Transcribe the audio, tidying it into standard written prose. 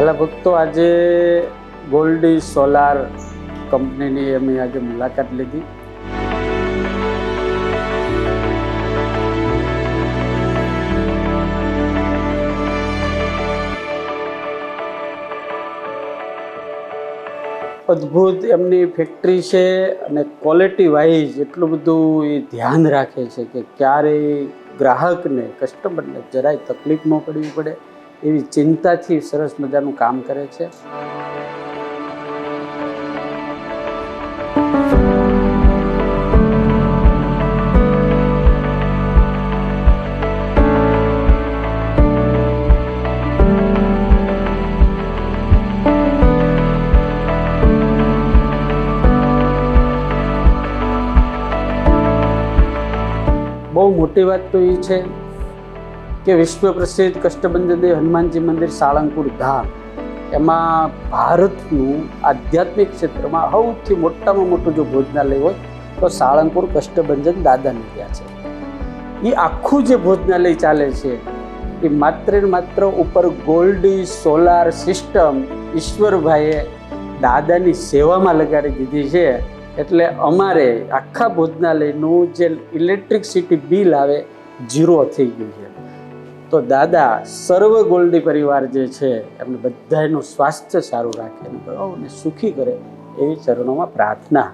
વાલા ભક્તો, આજે ગોલ્ડી સોલાર કંપનીની અમે આજે મુલાકાત લીધી. અદ્ભુત એમની ફેક્ટરી છે અને ક્વોલિટી વાઇઝ એટલું બધું એ ધ્યાન રાખે છે કે ક્યારેય ગ્રાહકને, કસ્ટમરને જરાય તકલીફ ન પડવી પડે એવી ચિંતાથી સરસ મજાનું કામ કરે છે. બહુ મોટી વાત તો એ છે કે વિશ્વ પ્રસિદ્ધ કષ્ટભંજન હનુમાનજી મંદિર સાળંગપુર ધામ, એમાં ભારતનું આધ્યાત્મિક ક્ષેત્રમાં સૌથી મોટામાં મોટું જો ભોજનાલય હોય તો સાળંગપુર કષ્ટભંજન દાદાની ત્યાં છે. એ આખું જે ભોજનાલય ચાલે છે એ માત્ર ને માત્ર ઉપર ગોલ્ડી સોલાર સિસ્ટમ ઈશ્વરભાઈએ દાદાની સેવામાં લગાડી દીધી છે. એટલે અમારે આખા ભોજનાલયનું જે ઇલેક્ટ્રિસિટી બિલ આવે 0 થઈ ગયું છે. તો દાદા સર્વ ગોલ્ડી પરિવાર જે છે એમને બધાનું સ્વાસ્થ્ય સારું રાખે અને સુખી કરે એવી ચરણોમાં પ્રાર્થના.